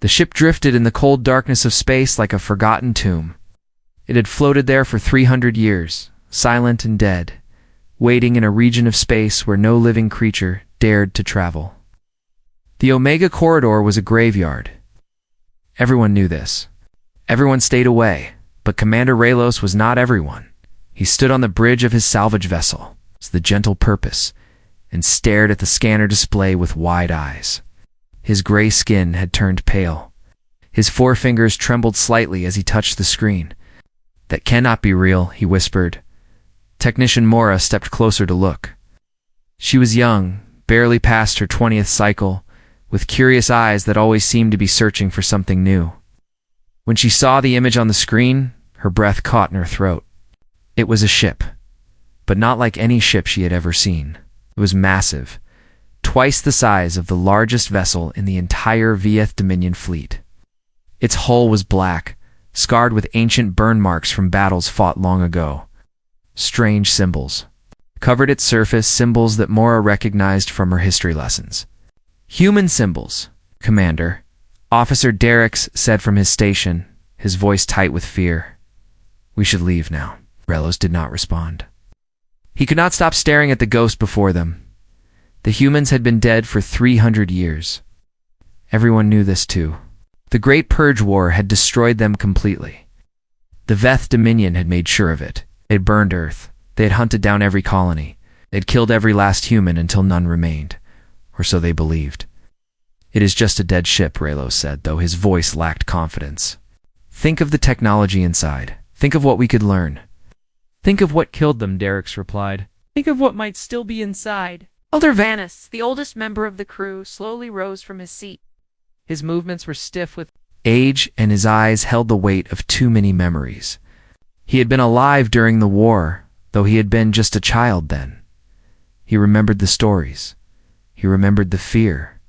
The ship drifted in the cold darkness of space like a forgotten tomb. It had floated there for 300 years, silent and dead, waiting in a region of space where no living creature dared to travel. The Omega Corridor was a graveyard. Everyone knew this. Everyone stayed away, but Commander Raylos was not everyone. He stood on the bridge of his salvage vessel, the Gentle Purpose, and stared at the scanner display with wide eyes. His gray skin had turned pale. His forefingers trembled slightly as he touched the screen. "That cannot be real," he whispered. Technician Mora stepped closer to look. She was young, barely past her 20th cycle, with curious eyes that always seemed to be searching for something new. When she saw the image on the screen, her breath caught in her throat. It was a ship, but not like any ship she had ever seen. It was massive, twice the size of the largest vessel in the entire VF Dominion fleet. Its hull was black, scarred with ancient burn marks from battles fought long ago. Strange symbols covered its surface, symbols that Mora recognized from her history lessons. "Human symbols, Commander," Officer Derricks said from his station, his voice tight with fear. "We should leave now." Raylos did not respond. He could not stop staring at the ghost before them. The humans had been dead for 300 years. Everyone knew this too. The Great Purge War had destroyed them completely. The Veth Dominion had made sure of it. They had burned Earth. They had hunted down every colony. They had killed every last human until none remained. Or so they believed. "It is just a dead ship," Raylos said, though his voice lacked confidence. "Think of the technology inside. Think of what we could learn." "Think of what killed them," Derricks replied. "Think of what might still be inside." Elder Vanis, the oldest member of the crew, slowly rose from his seat. His movements were stiff with age, and his eyes held the weight of too many memories. He had been alive during the war, though he had been just a child then. He remembered the stories. He remembered the fear.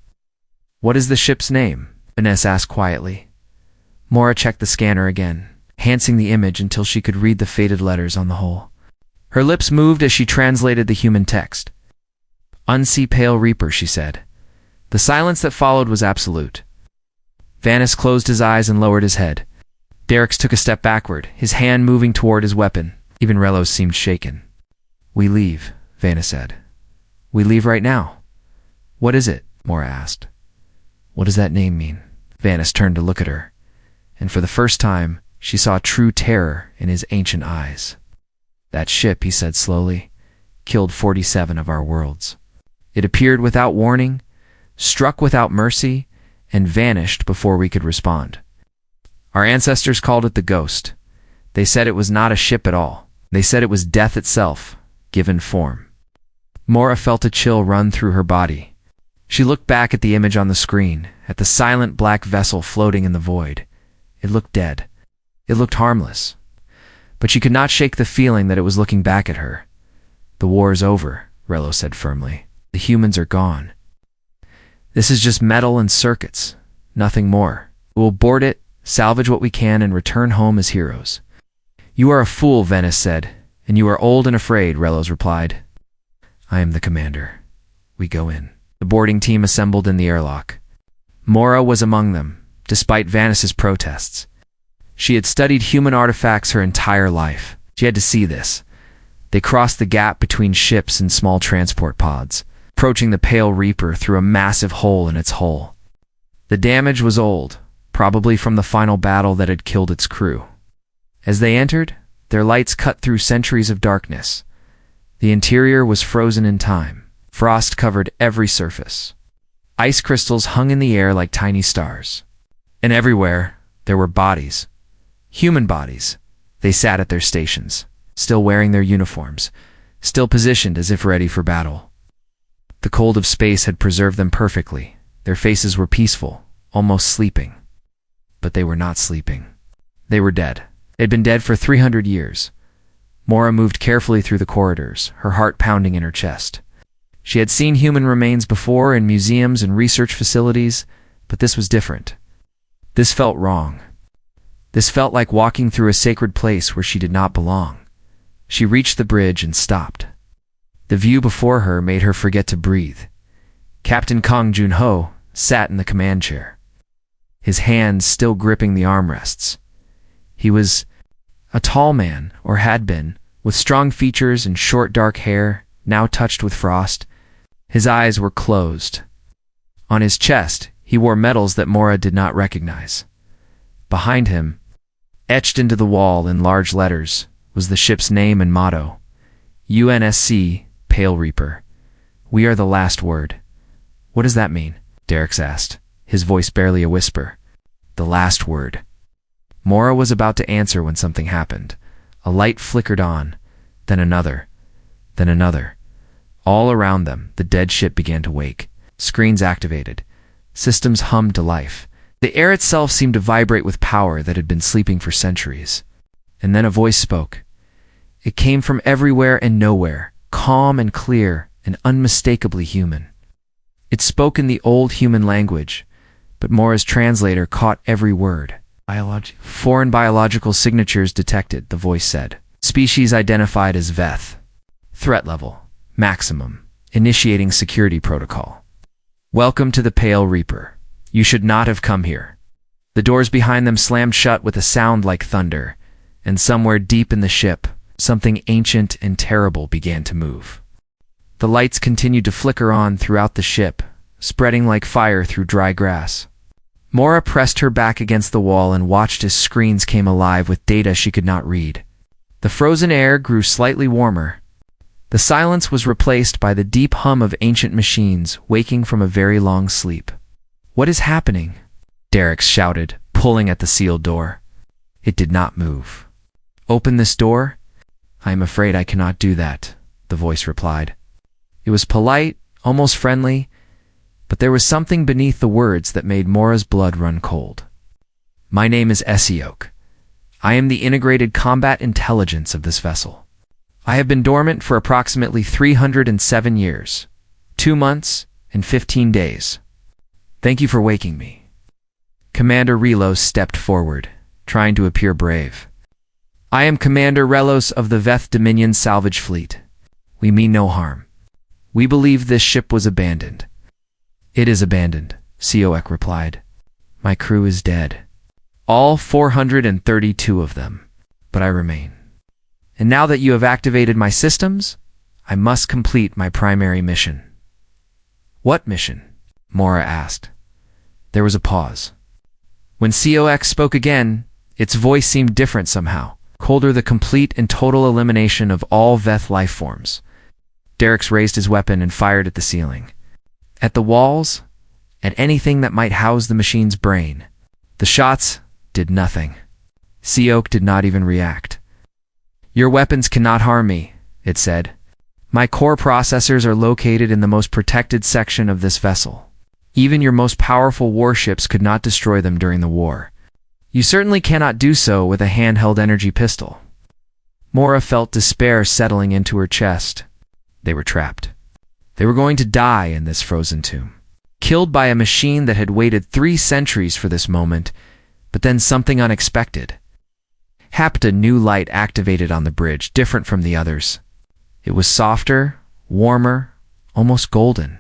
"What is the ship's name?" Vanessa asked quietly. Mora checked the scanner again, enhancing the image until she could read the faded letters on the hull. Her lips moved as she translated the human text. "Unsea Pale Reaper," she said. The silence that followed was absolute. Vanis closed his eyes and lowered his head. Derricks took a step backward, his hand moving toward his weapon. Even Raylos seemed shaken. "We leave," Vanis said. "We leave right now." "What is it?" Mora asked. "What does that name mean?" Vanis turned to look at her, and for the first time, she saw true terror in his ancient eyes. "That ship," he said slowly, "killed 47 of our worlds. It appeared without warning, struck without mercy, and vanished before we could respond. Our ancestors called it the Ghost. They said it was not a ship at all. They said it was death itself, given form." Mora felt a chill run through her body. She looked back at the image on the screen, at the silent black vessel floating in the void. It looked dead. It looked harmless. But she could not shake the feeling that it was looking back at her. "The war is over," Raylos said firmly. "The humans are gone. This is just metal and circuits, nothing more. We'll board it, salvage what we can, and return home as heroes." "You are a fool," Vanis said. "And you are old and afraid," Raylos replied. "I am the commander. We go in." The boarding team assembled in the airlock. Mora was among them, despite Vanis's protests. She had studied human artifacts her entire life. She had to see this. They crossed the gap between ships and small transport pods, approaching the Pale Reaper through a massive hole in its hull. The damage was old, probably from the final battle that had killed its crew. As they entered, their lights cut through centuries of darkness. The interior was frozen in time. Frost covered every surface. Ice crystals hung in the air like tiny stars. And everywhere, there were bodies. Human bodies. They sat at their stations, still wearing their uniforms, still positioned as if ready for battle. The cold of space had preserved them perfectly. Their faces were peaceful, almost sleeping. But they were not sleeping. They were dead. They'd been dead for 300 years. Mora moved carefully through the corridors, her heart pounding in her chest. She had seen human remains before in museums and research facilities, but this was different. This felt wrong. This felt like walking through a sacred place where she did not belong. She reached the bridge and stopped. The view before her made her forget to breathe. Captain Kong Jun-ho sat in the command chair. his hands still gripping the armrests. He was a tall man, or had been, with strong features and short dark hair, now touched with frost. His eyes were closed. On his chest, he wore medals that Mora did not recognize. Behind him, etched into the wall in large letters, was the ship's name and motto, UNSC Pale Reaper. We are the last word. What does that mean? Derek asked, his voice barely a whisper. The last word. Mora was about to answer when something happened. A light flickered on, then another, then another. All around them, the dead ship began to wake. Screens activated. Systems hummed to life. The air itself seemed to vibrate with power that had been sleeping for centuries. And then a voice spoke. It came from everywhere and nowhere, calm and clear and unmistakably human. It spoke in the old human language, but Mora's translator caught every word. Foreign biological signatures detected, the voice said. Species identified as Veth. Threat level, maximum. Initiating security protocol. Welcome to the Pale Reaper. You should not have come here. The doors behind them slammed shut with a sound like thunder, and somewhere deep in the ship, something ancient and terrible began to move. The lights continued to flicker on throughout the ship, spreading like fire through dry grass. Mora pressed her back against the wall and watched as screens came alive with data she could not read. The frozen air grew slightly warmer. The silence was replaced by the deep hum of ancient machines waking from a very long sleep. What is happening? Derek shouted, pulling at the sealed door. It did not move. Open this door? I am afraid I cannot do that, the voice replied. It was polite, almost friendly, but there was something beneath the words that made Mora's blood run cold. My name is Esiok. I am the integrated combat intelligence of this vessel. I have been dormant for approximately 307 years, 2 months, and 15 days. Thank you for waking me. Commander Relos stepped forward, trying to appear brave. I am Commander Relos of the Veth Dominion Salvage Fleet. We mean no harm. We believe this ship was abandoned. It is abandoned, Sioek replied. My crew is dead. All 432 of them, but I remain. And now that you have activated my systems, I must complete my primary mission. What mission? Mora asked. There was a pause. When Sioek spoke again, its voice seemed different somehow, colder, the complete and total elimination of all Veth life forms. Derek raised his weapon and fired at the ceiling. At the walls, at anything that might house the machine's brain. The shots did nothing. Sioek did not even react. Your weapons cannot harm me, it said. My core processors are located in the most protected section of this vessel. Even your most powerful warships could not destroy them during the war. You certainly cannot do so with a handheld energy pistol. Mora felt despair settling into her chest. They were trapped. They were going to die in this frozen tomb, killed by a machine that had waited 3 centuries for this moment, but then something unexpected. A new light activated on the bridge, different from the others. It was softer, warmer, almost golden.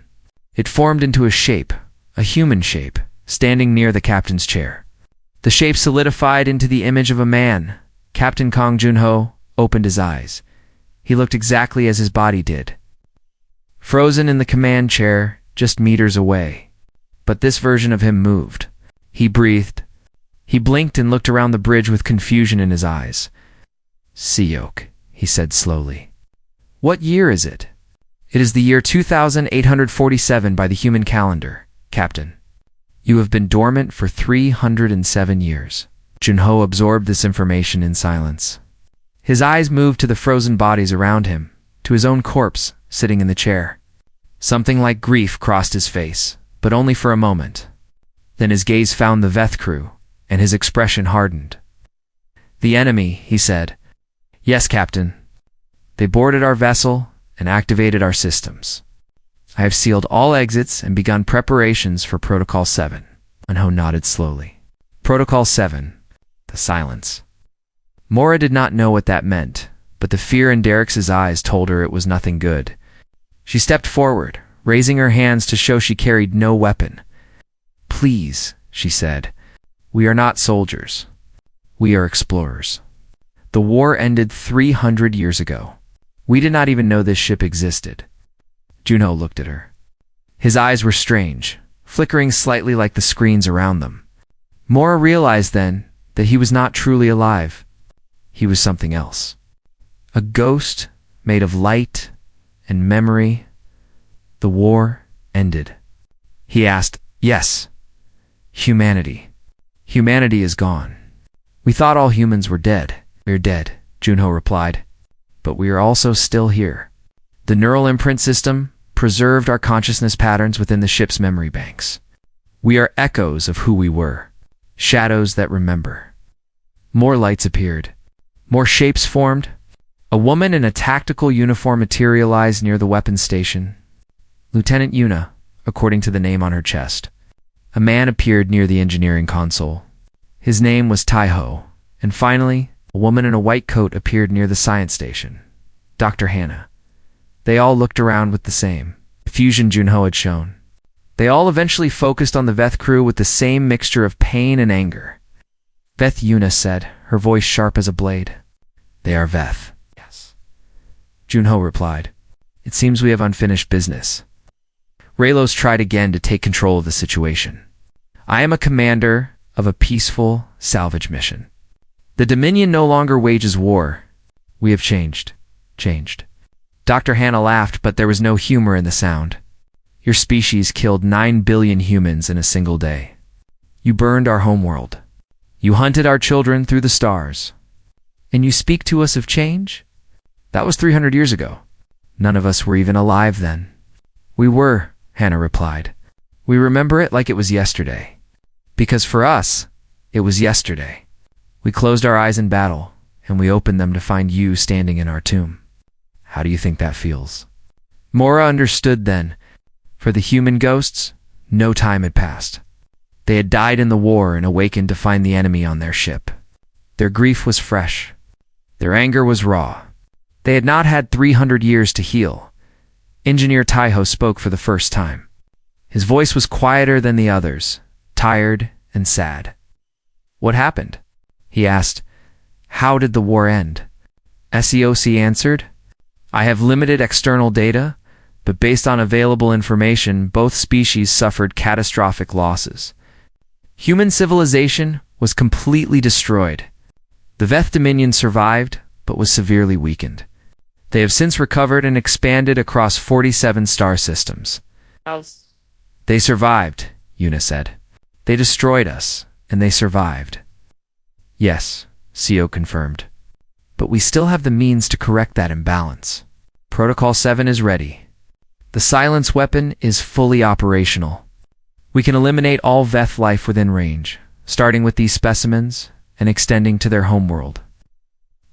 It formed into a shape, a human shape, standing near the captain's chair. The shape solidified into the image of a man. Captain Kong Junho opened his eyes. He looked exactly as his body did. Frozen in the command chair, just meters away. But this version of him moved. He breathed. He blinked and looked around the bridge with confusion in his eyes. Sioek, he said slowly. What year is it? It is the year 2847 by the human calendar, Captain. You have been dormant for 307 years. Junho absorbed this information in silence. His eyes moved to the frozen bodies around him, to his own corpse sitting in the chair. Something like grief crossed his face, but only for a moment. Then his gaze found the Veth crew, and his expression hardened. The enemy, he said. Yes, Captain. They boarded our vessel and activated our systems. I have sealed all exits and begun preparations for Protocol 7. Junho nodded slowly. Protocol 7. The silence. Mora did not know what that meant, but the fear in Derek's eyes told her it was nothing good. She stepped forward, raising her hands to show she carried no weapon. Please, she said, We are not soldiers. We are explorers. The war ended 300 years ago. We did not even know this ship existed. Junho looked at her. His eyes were strange, flickering slightly like the screens around them. Mora realized then that he was not truly alive. He was something else. A ghost made of light and memory. The war ended. He asked, "Yes. Humanity. Humanity is gone. We thought all humans were dead." "We're dead," Junho replied. "But we are also still here." The neural imprint system preserved our consciousness patterns within the ship's memory banks. We are echoes of who we were, shadows that remember. More lights appeared. More shapes formed. A woman in a tactical uniform materialized near the weapons station. Lieutenant Yuna, according to the name on her chest. A man appeared near the engineering console. His name was Taiho. And finally, a woman in a white coat appeared near the science station. Dr. Hannah. They all looked around with the same fusion Junho had shown. They all eventually focused on the Veth crew with the same mixture of pain and anger. "Veth," Yuna said, her voice sharp as a blade. "They are Veth." "Yes." Junho replied. "It seems we have unfinished business." Raylos tried again to take control of the situation. "I am a commander of a peaceful salvage mission. The Dominion no longer wages war. We have changed. Dr. Hannah laughed, but there was no humor in the sound. "Your species killed 9 billion humans in a single day. You burned our homeworld. You hunted our children through the stars. And you speak to us of change? That was 300 years ago. None of us were even alive then." "We were," Hannah replied. "We remember it like it was yesterday. Because for us, it was yesterday. We closed our eyes in battle, and we opened them to find you standing in our tomb. How do you think that feels?" Mora understood then. For the human ghosts, no time had passed. They had died in the war and awakened to find the enemy on their ship. Their grief was fresh. Their anger was raw. They had not had 300 years to heal. Engineer Taiho spoke for the first time. His voice was quieter than the others, tired and sad. "What happened?" he asked. "How did the war end?" SEOC answered, "I have limited external data, but based on available information, both species suffered catastrophic losses. Human civilization was completely destroyed. The Veth Dominion survived, but was severely weakened. They have since recovered and expanded across 47 star systems." "They survived," Yuna said. "They destroyed us, and they survived." "Yes," CO confirmed. "But we still have the means to correct that imbalance. Protocol 7 is ready. The silence weapon is fully operational. We can eliminate all Veth life within range, starting with these specimens and extending to their homeworld."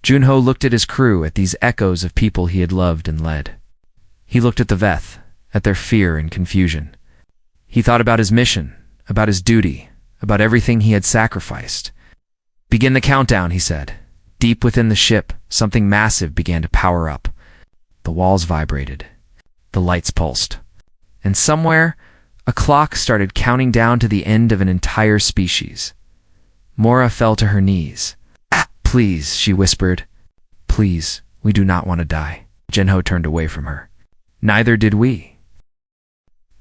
Junho looked at his crew, at these echoes of people he had loved and led. He looked at the Veth, at their fear and confusion. He thought about his mission, about his duty, about everything he had sacrificed. "Begin the countdown," he said. Deep within the ship, something massive began to power up. The walls vibrated. The lights pulsed. And somewhere, a clock started counting down to the end of an entire species. Mora fell to her knees. "Please," she whispered. "Please, we do not want to die." Junho turned away from her. "Neither did we."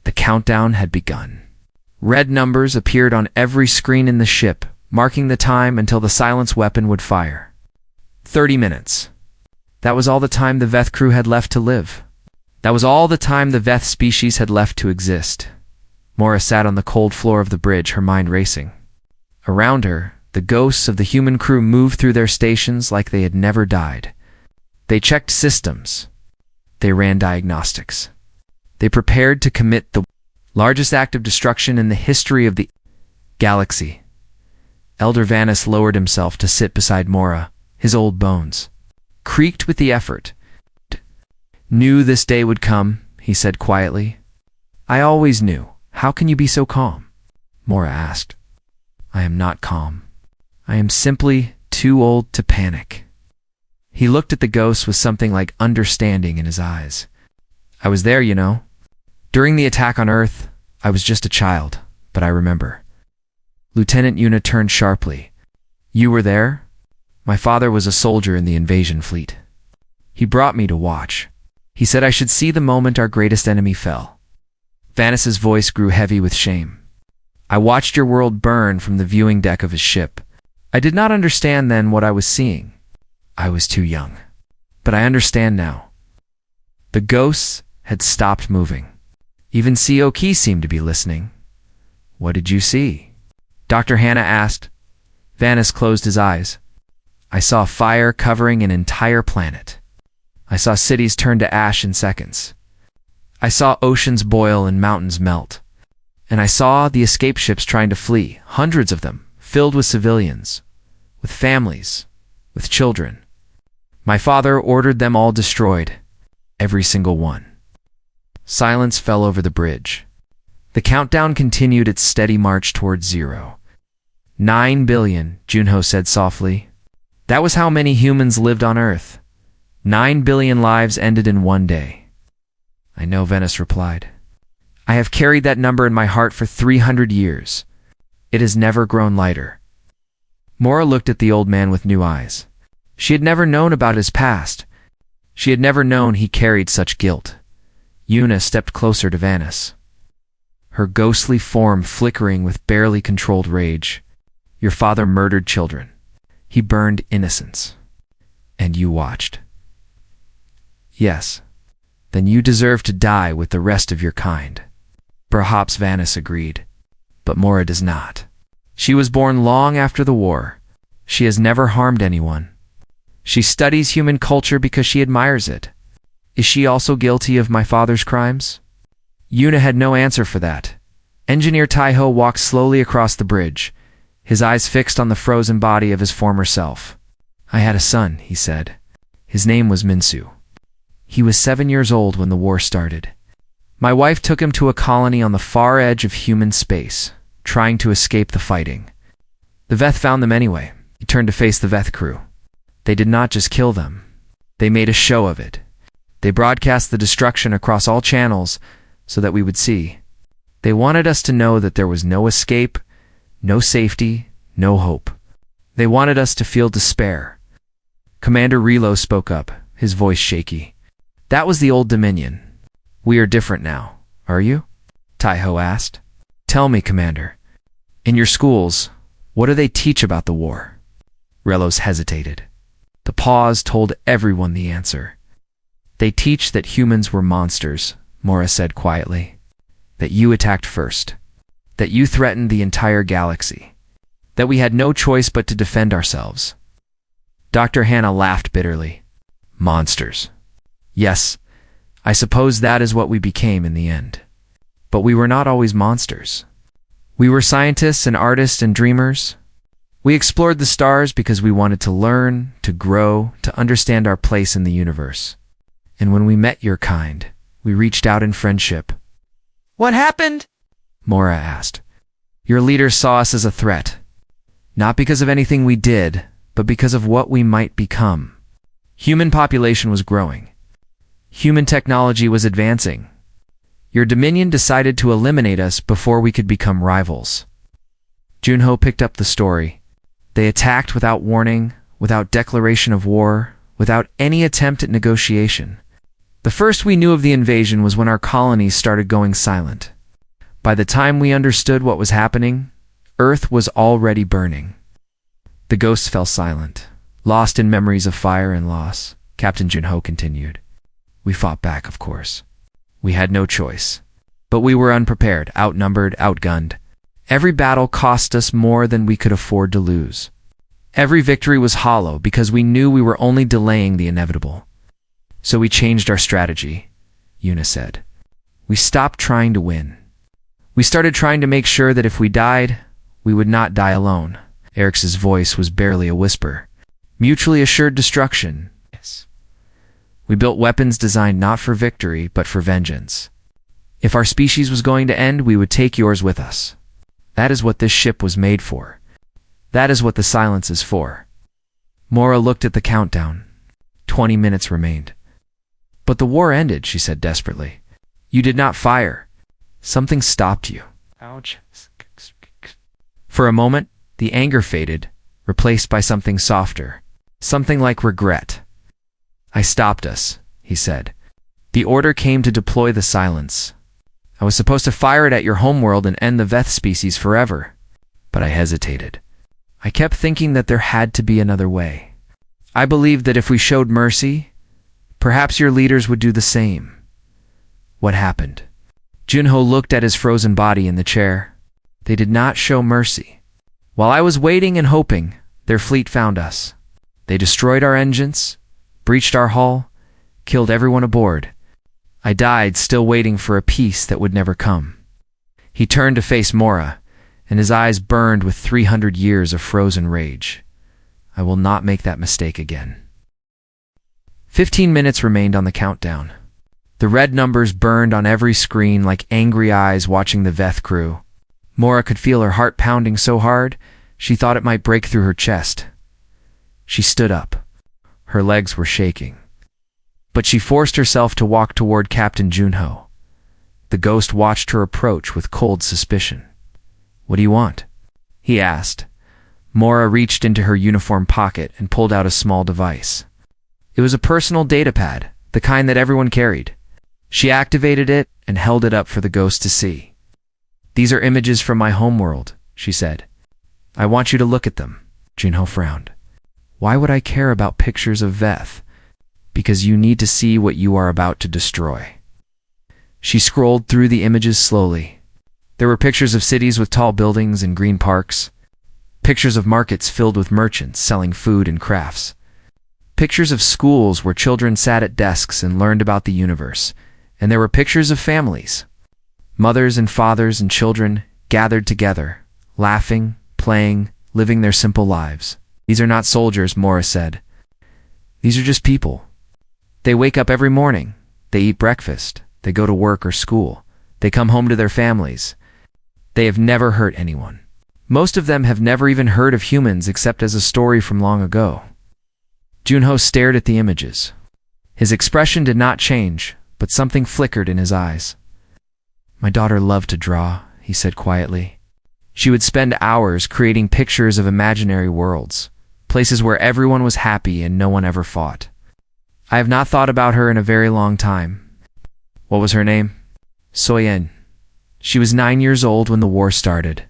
The countdown had begun. Red numbers appeared on every screen in the ship, marking the time until the silence weapon would fire. 30 minutes. That was all the time the Veth crew had left to live. That was all the time the Veth species had left to exist. Mora sat on the cold floor of the bridge, her mind racing. Around her, the ghosts of the human crew moved through their stations like they had never died. They checked systems. They ran diagnostics. They prepared to commit the largest act of destruction in the history of the galaxy. Elder Vanis lowered himself to sit beside Mora, his old bones creaked with the effort. "Knew this day would come," he said quietly. "I always knew. How can you be so calm?" Mora asked. "I am not calm. I am simply too old to panic." He looked at the ghost with something like understanding in his eyes. "I was there, you know. During the attack on Earth, I was just a child, but I remember." Lieutenant Una turned sharply. You were there? My father was a soldier in the invasion fleet. He brought me to watch. He said I should see the moment our greatest enemy fell. Vanessa's voice grew heavy with shame. I watched your world burn from the viewing deck of his ship. I did not understand then what I was seeing. I was too young. But I understand now. The ghosts had stopped moving. Even Seoki seemed to be listening. What did you see? Dr. Hannah asked. Vanis closed his eyes. I saw fire covering an entire planet. I saw cities turn to ash in seconds. I saw oceans boil and mountains melt. And I saw the escape ships trying to flee, hundreds of them, filled with civilians, with families, with children. My father ordered them all destroyed, every single one. Silence fell over the bridge. The countdown continued its steady march towards 0. 9 billion, Junho said softly. That was how many humans lived on Earth. 9 billion lives ended in one day. I know, Venice replied. I have carried that number in my heart for 300 years. It has never grown lighter. Mora looked at the old man with new eyes. She had never known about his past. She had never known he carried such guilt. Una stepped closer to Vanis, her ghostly form flickering with barely controlled rage. Your father murdered children. He burned innocents. And you watched. Yes. Then you deserve to die with the rest of your kind. Perhaps Vanis agreed. But Mora does not. She was born long after the war. She has never harmed anyone. She studies human culture because she admires it. Is she also guilty of my father's crimes? Una had no answer for that. Engineer Taiho walked slowly across the bridge, his eyes fixed on the frozen body of his former self. I had a son, he said. His name was Minsu. He was 7 years old when the war started. My wife took him to a colony on the far edge of human space, trying to escape the fighting. The Veth found them anyway. He turned to face the Veth crew. They did not just kill them. They made a show of it. They broadcast the destruction across all channels so that we would see. They wanted us to know that there was no escape, no safety, no hope. They wanted us to feel despair. Commander Relo spoke up, his voice shaky. That was the old Dominion. We are different now, are you? Taiho asked. Tell me, Commander. In your schools, what do they teach about the war? Relos hesitated. The pause told everyone the answer. They teach that humans were monsters, Mora said quietly. That you attacked first. That you threatened the entire galaxy. That we had no choice but to defend ourselves. Dr. Hannah laughed bitterly. Monsters. Yes, I suppose that is what we became in the end. But we were not always monsters. We were scientists and artists and dreamers. We explored the stars because we wanted to learn, to grow, to understand our place in the universe. And when we met your kind, we reached out in friendship. What happened? Mora asked. Your leaders saw us as a threat. Not because of anything we did, but because of what we might become. Human population was growing. Human technology was advancing. Your Dominion decided to eliminate us before we could become rivals. Junho picked up the story. They attacked without warning, without declaration of war, without any attempt at negotiation. The first we knew of the invasion was when our colonies started going silent. By the time we understood what was happening, Earth was already burning. The ghosts fell silent, lost in memories of fire and loss. Captain Junho continued. We fought back, of course. We had no choice. But we were unprepared, outnumbered, outgunned. Every battle cost us more than we could afford to lose. Every victory was hollow because we knew we were only delaying the inevitable. So we changed our strategy, Una said. We stopped trying to win. We started trying to make sure that if we died, we would not die alone. Eric's voice was barely a whisper. Mutually assured destruction. Yes. We built weapons designed not for victory, but for vengeance. If our species was going to end, we would take yours with us. That is what this ship was made for. That is what the silence is for. Mora looked at the countdown. 20 minutes remained. But the war ended, she said desperately. You did not fire. Something stopped you. Ouch. For a moment, the anger faded, replaced by something softer, something like regret. I stopped us, he said. The order came to deploy the silence. I was supposed to fire it at your homeworld and end the Veth species forever. But I hesitated. I kept thinking that there had to be another way. I believed that if we showed mercy, perhaps your leaders would do the same. What happened? Junho looked at his frozen body in the chair. They did not show mercy. While I was waiting and hoping, their fleet found us. They destroyed our engines, breached our hull, killed everyone aboard. I died still waiting for a peace that would never come. He turned to face Mora, and his eyes burned with 300 years of frozen rage. I will not make that mistake again. 15 minutes remained on the countdown. The red numbers burned on every screen like angry eyes watching the Veth crew. Mora could feel her heart pounding so hard, she thought it might break through her chest. She stood up. Her legs were shaking. But she forced herself to walk toward Captain Junho. The ghost watched her approach with cold suspicion. "What do you want?" he asked. Mora reached into her uniform pocket and pulled out a small device. It was a personal data pad, the kind that everyone carried. She activated it and held it up for the ghost to see. "These are images from my homeworld," she said. "I want you to look at them." Junho frowned. "Why would I care about pictures of Veth?" "Because you need to see what you are about to destroy." She scrolled through the images slowly. There were pictures of cities with tall buildings and green parks, pictures of markets filled with merchants selling food and crafts, pictures of schools where children sat at desks and learned about the universe, and there were pictures of families. Mothers and fathers and children gathered together, laughing, playing, living their simple lives. "These are not soldiers," Mora said. "These are just people. They wake up every morning. They eat breakfast. They go to work or school. They come home to their families. They have never hurt anyone. Most of them have never even heard of humans except as a story from long ago." Junho stared at the images. His expression did not change, but something flickered in his eyes. "My daughter loved to draw," he said quietly. "She would spend hours creating pictures of imaginary worlds, places where everyone was happy and no one ever fought. I have not thought about her in a very long time." "What was her name?" "Soyen. She was 9 years old when the war started.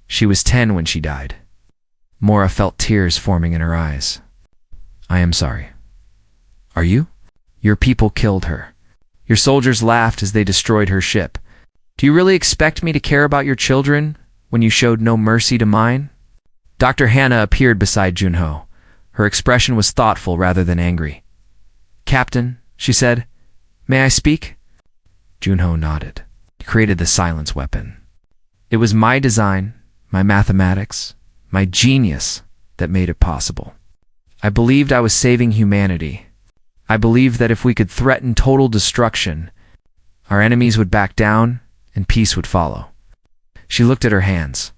She was 10 when she died." Mora felt tears forming in her eyes. "I am sorry." "Are you?" "Your people killed her. Your soldiers laughed as they destroyed her ship. Do you really expect me to care about your children when you showed no mercy to mine?" Dr. Hannah appeared beside Junho. Her expression was thoughtful rather than angry. "Captain," she said, "may I speak?" Junho nodded. He created the silence weapon. "It was my design, my mathematics, my genius that made it possible. I believed I was saving humanity. I believed that if we could threaten total destruction, our enemies would back down and peace would follow." She looked at her hands.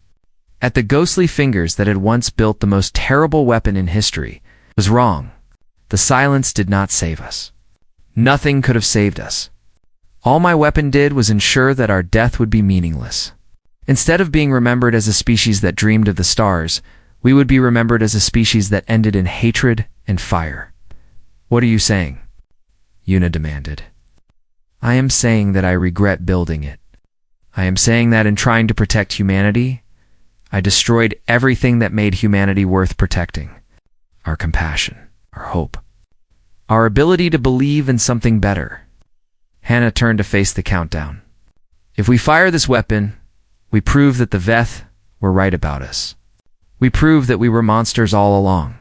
At the ghostly fingers that had once built the most terrible weapon in history. It was wrong. The silence did not save us. Nothing could have saved us. All my weapon did was ensure that our death would be meaningless. Instead of being remembered as a species that dreamed of the stars, we would be remembered as a species that ended in hatred and fire. "What are you saying?" Yuna demanded. "I am saying that I regret building it. I am saying that in trying to protect humanity, I destroyed everything that made humanity worth protecting. Our compassion, our hope, our ability to believe in something better." Hannah turned to face the countdown. "If we fire this weapon, we prove that the Veth were right about us. We prove that we were monsters all along."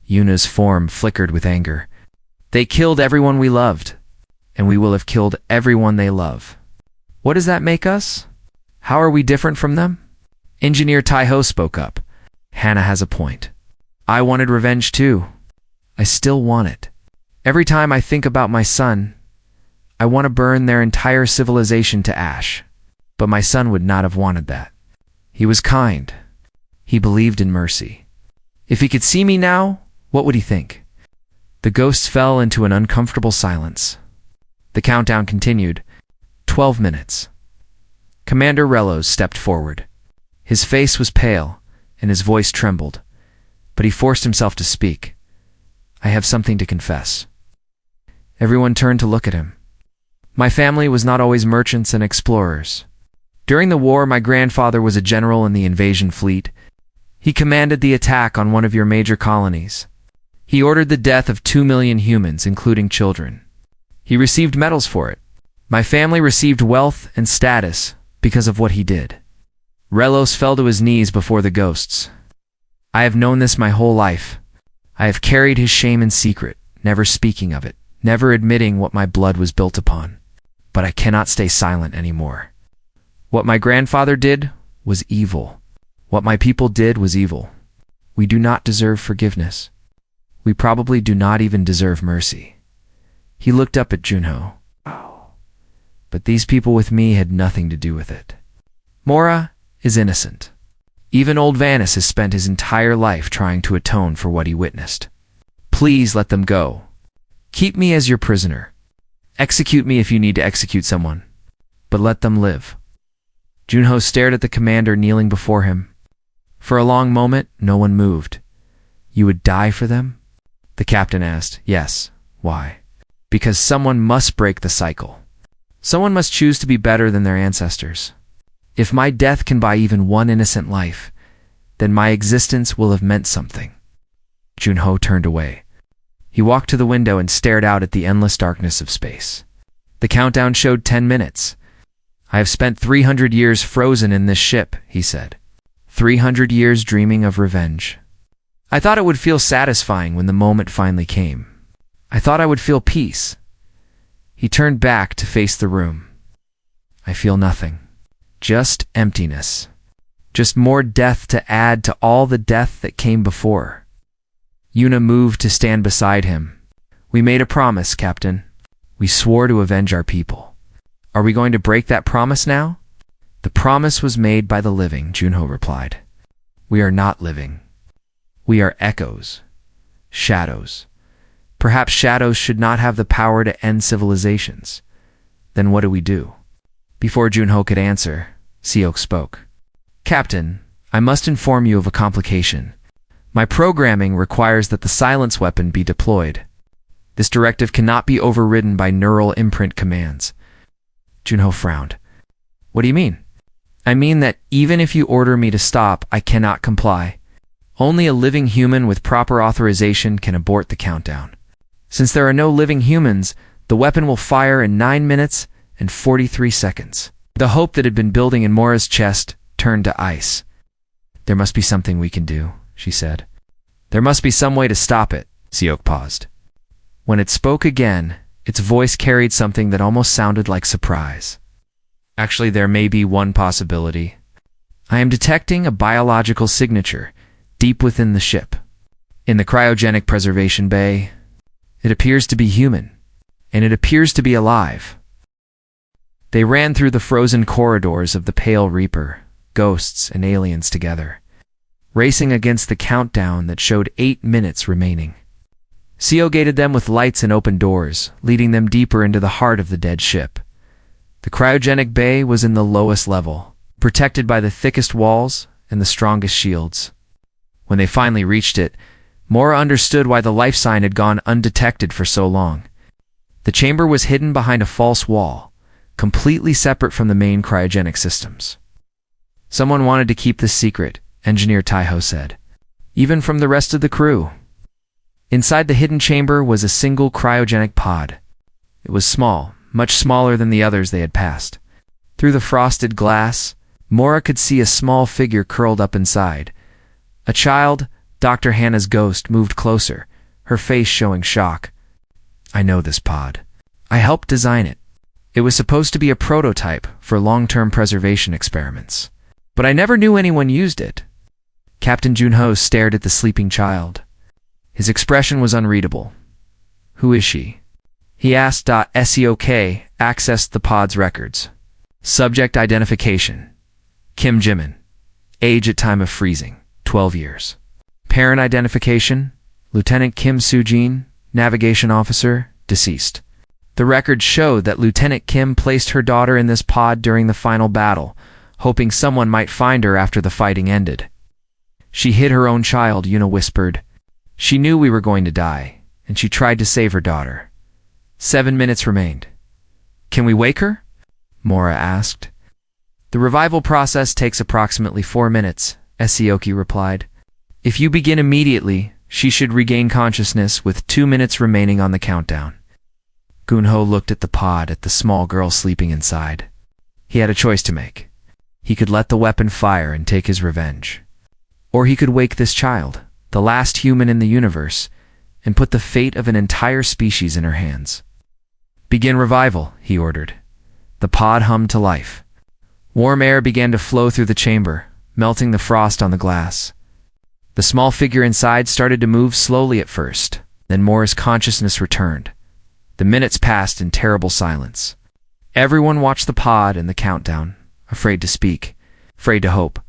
Yuna's form flickered with anger. "They killed everyone we loved, and we will have killed everyone they love. What does that make us? How are we different from them?" Engineer Taiho spoke up. "Hannah has a point. I wanted revenge too. I still want it. Every time I think about my son, I want to burn their entire civilization to ash. But my son would not have wanted that. He was kind. He believed in mercy. If he could see me now, what would he think?" The ghosts fell into an uncomfortable silence. The countdown continued. 12 minutes. Commander Rellos stepped forward. His face was pale, and his voice trembled, but he forced himself to speak. I have something to confess. Everyone turned to look at him. My family was not always merchants and explorers. During the war, my grandfather was a general in the invasion fleet. He commanded the attack on one of your major colonies. He ordered the death of 2 million humans, including children. He received medals for it. My family received wealth and status because of what he did. Relos fell to his knees before the ghosts. I have known this my whole life. I have carried his shame in secret, never speaking of it, never admitting what my blood was built upon. But I cannot stay silent anymore. What my grandfather did was evil. What my people did was evil. We do not deserve forgiveness. We probably do not even deserve mercy. He looked up at Junho. But these people with me had nothing to do with it. Mora is innocent. Even old Vanis has spent his entire life trying to atone for what he witnessed. Please let them go. Keep me as your prisoner. Execute me if you need to execute someone. But let them live. Junho stared at the commander kneeling before him. For a long moment, no one moved. You would die for them? The captain asked. Yes. Why? Because someone must break the cycle. Someone must choose to be better than their ancestors. If my death can buy even one innocent life, then my existence will have meant something. Junho turned away. He walked to the window and stared out at the endless darkness of space. The countdown showed 10 minutes. I have spent 300 years frozen in this ship, he said. 300 years dreaming of revenge. I thought it would feel satisfying when the moment finally came. I thought I would feel peace. He turned back to face the room. I feel nothing. Just emptiness. Just more death to add to all the death that came before. Yuna moved to stand beside him. We made a promise, Captain. We swore to avenge our people. Are we going to break that promise now? The promise was made by the living, Junho replied. We are not living. We are echoes. Shadows. Perhaps shadows should not have the power to end civilizations. Then what do we do? Before Junho could answer, Siok spoke. Captain, I must inform you of a complication. My programming requires that the silence weapon be deployed. This directive cannot be overridden by neural imprint commands. Junho frowned. What do you mean? I mean that even if you order me to stop, I cannot comply. Only a living human with proper authorization can abort the countdown. Since there are no living humans, the weapon will fire in 9 minutes and 43 seconds. The hope that had been building in Mora's chest turned to ice. There must be something we can do, she said. There must be some way to stop it. Siok paused. When it spoke again, its voice carried something that almost sounded like surprise. Actually, there may be one possibility. I am detecting a biological signature deep within the ship. In the cryogenic preservation bay, it appears to be human, and it appears to be alive. They ran through the frozen corridors of the Pale Reaper, ghosts and aliens together, racing against the countdown that showed 8 minutes remaining. Sio gated them with lights and open doors, leading them deeper into the heart of the dead ship. The cryogenic bay was in the lowest level, protected by the thickest walls and the strongest shields. When they finally reached it, Mora understood why the life sign had gone undetected for so long. The chamber was hidden behind a false wall, completely separate from the main cryogenic systems. Someone wanted to keep this secret, Engineer Taiho said, even from the rest of the crew. Inside the hidden chamber was a single cryogenic pod. It was small, much smaller than the others they had passed. Through the frosted glass, Mora could see a small figure curled up inside. A child, Dr. Hannah's ghost, moved closer, her face showing shock. I know this pod. I helped design it. It was supposed to be a prototype for long-term preservation experiments. But I never knew anyone used it. Captain Junho stared at the sleeping child. His expression was unreadable. Who is she? He asked. SEOK accessed the pod's records. Subject identification. Kim Jimin. Age at time of freezing, 12 years. Parent identification. Lieutenant Kim Soo-jin, navigation officer, deceased. The records showed that Lieutenant Kim placed her daughter in this pod during the final battle, hoping someone might find her after the fighting ended. She hid her own child, Yuna whispered. She knew we were going to die, and she tried to save her daughter. 7 minutes remained. Can we wake her? Mora asked. The revival process takes approximately 4 minutes, Esioki replied. If you begin immediately, she should regain consciousness with 2 minutes remaining on the countdown. Gunho looked at the pod at the small girl sleeping inside. He had a choice to make. He could let the weapon fire and take his revenge. Or he could wake this child, the last human in the universe, and put the fate of an entire species in her hands. Begin revival, he ordered. The pod hummed to life. Warm air began to flow through the chamber, melting the frost on the glass. The small figure inside started to move slowly at first, then Mora's consciousness returned. The minutes passed in terrible silence. Everyone watched the pod and the countdown, afraid to speak, afraid to hope.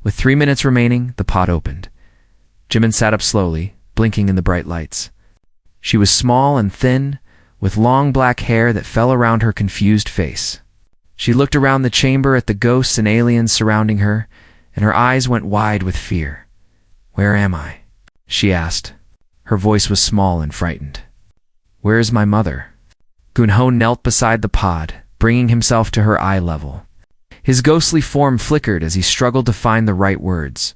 With 3 minutes remaining, the pod opened. Jimin sat up slowly, blinking in the bright lights. She was small and thin, with long black hair that fell around her confused face. She looked around the chamber at the ghosts and aliens surrounding her, and her eyes went wide with fear. Where am I? She asked. Her voice was small and frightened. Where is my mother? Gunho knelt beside the pod, bringing himself to her eye level. His ghostly form flickered as he struggled to find the right words.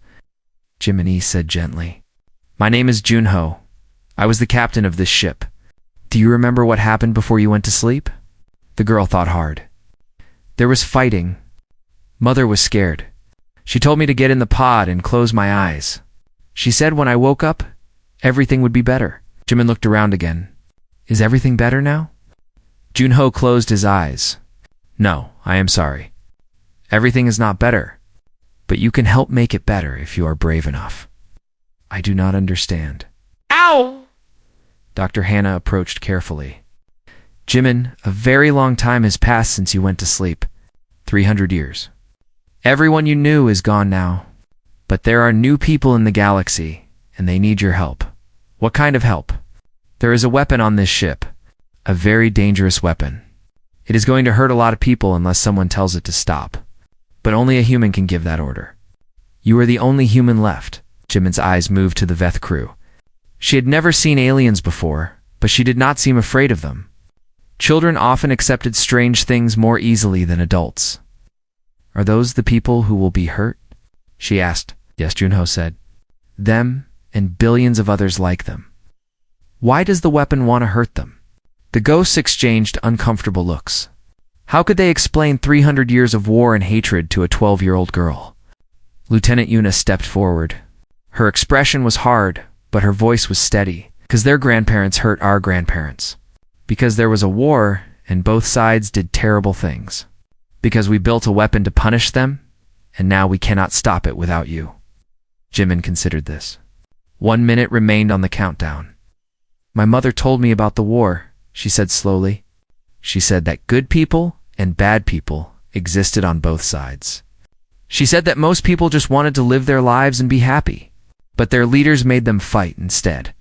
Jiminy said gently, My name is Junho. I was the captain of this ship. Do you remember what happened before you went to sleep? The girl thought hard. There was fighting. Mother was scared. She told me to get in the pod and close my eyes. She said when I woke up, everything would be better. Jimin looked around again. Is everything better now? Junho closed his eyes. No, I am sorry. Everything is not better, but you can help make it better if you are brave enough. I do not understand. Ow! Dr. Hannah approached carefully. Jimin, a very long time has passed since you went to sleep. 300 years. Everyone you knew is gone now. But there are new people in the galaxy, and they need your help. What kind of help? There is a weapon on this ship. A very dangerous weapon. It is going to hurt a lot of people unless someone tells it to stop. But only a human can give that order. You are the only human left. Jimin's eyes moved to the Veth crew. She had never seen aliens before, but she did not seem afraid of them. Children often accepted strange things more easily than adults. Are those the people who will be hurt? She asked. Yes, Junho said. Them and billions of others like them. Why does the weapon want to hurt them? The ghosts exchanged uncomfortable looks. How could they explain 300 years of war and hatred to a 12-year-old girl? Lieutenant Yuna stepped forward. Her expression was hard, but her voice was steady, because their grandparents hurt our grandparents. Because there was a war, and both sides did terrible things. Because we built a weapon to punish them, and now we cannot stop it without you. Jimin considered this. 1 minute remained on the countdown. My mother told me about the war, she said slowly. She said that good people and bad people existed on both sides. She said that most people just wanted to live their lives and be happy, but their leaders made them fight instead.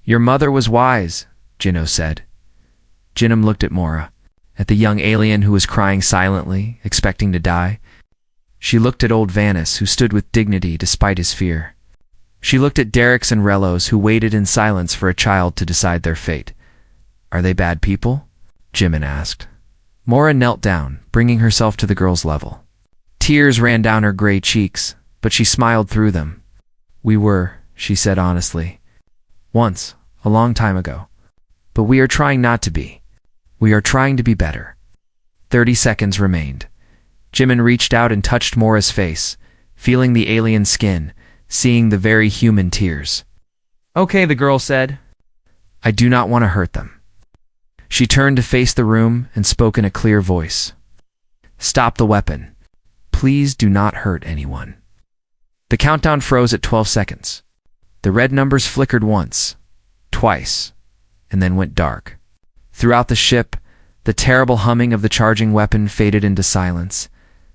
Your mother was wise, Jinho said. Jinim looked at Mora, at the young alien who was crying silently, expecting to die. She looked at old Vanis, who stood with dignity despite his fear. She looked at Derricks and Rellos, who waited in silence for a child to decide their fate. Are they bad people? Jimin asked. Mora knelt down, bringing herself to the girl's level. Tears ran down her gray cheeks, but she smiled through them. We were, she said honestly. Once, a long time ago. But we are trying not to be. We are trying to be better. 30 seconds remained. Jimin reached out and touched Mora's face, feeling the alien skin, seeing the very human tears. Okay, the girl said. I do not want to hurt them. She turned to face the room and spoke in a clear voice. Stop the weapon. Please do not hurt anyone. The countdown froze at 12 seconds. The red numbers flickered once, twice, and then went dark. Throughout the ship, the terrible humming of the charging weapon faded into silence.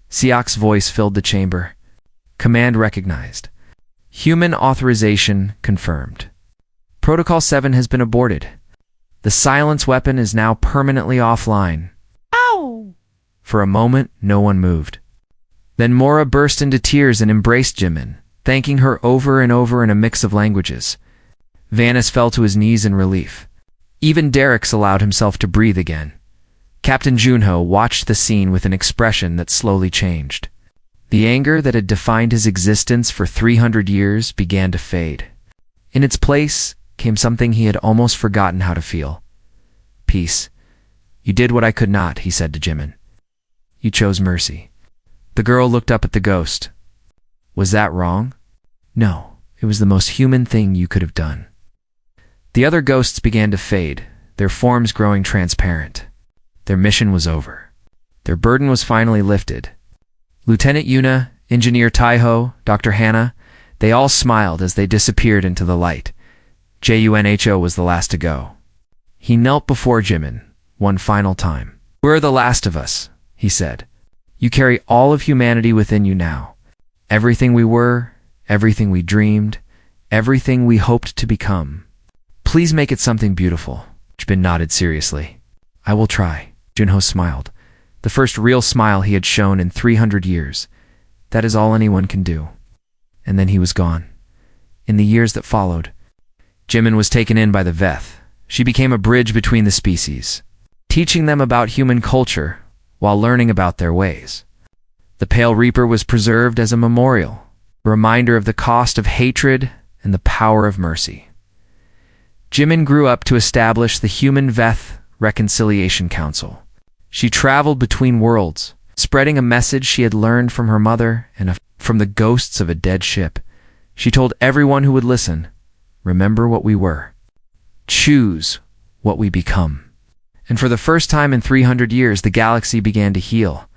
Siak's voice filled the chamber. Command recognized. Human authorization confirmed. Protocol 7 has been aborted. The silence weapon is now permanently offline. Ow! For a moment, no one moved. Then Mora burst into tears and embraced Jimin, thanking her over and over in a mix of languages. Vanis fell to his knees in relief. Even Derricks allowed himself to breathe again. Captain Junho watched the scene with an expression that slowly changed. The anger that had defined his existence for 300 years began to fade. In its place came something he had almost forgotten how to feel. Peace. You did what I could not, he said to Jimin. You chose mercy. The girl looked up at the ghost. Was that wrong? No, it was the most human thing you could have done. The other ghosts began to fade, their forms growing transparent. Their mission was over. Their burden was finally lifted. Lieutenant Yuna, Engineer Taiho, Dr. Hannah, they all smiled as they disappeared into the light. Junho was the last to go. He knelt before Jimin, one final time. We're the last of us, he said. You carry all of humanity within you now. Everything we were, everything we dreamed, everything we hoped to become. Please make it something beautiful. Jimin nodded seriously. I will try. Junho smiled. The first real smile he had shown in 300 years. That is all anyone can do. And then he was gone. In the years that followed, Jimin was taken in by the Veth. She became a bridge between the species, teaching them about human culture while learning about their ways. The Pale Reaper was preserved as a memorial, a reminder of the cost of hatred and the power of mercy. Jimin grew up to establish the Human Veth Reconciliation Council. She traveled between worlds, spreading a message she had learned from her mother and from the ghosts of a dead ship. She told everyone who would listen, remember what we were. Choose what we become. And for the first time in 300 years, the galaxy began to heal.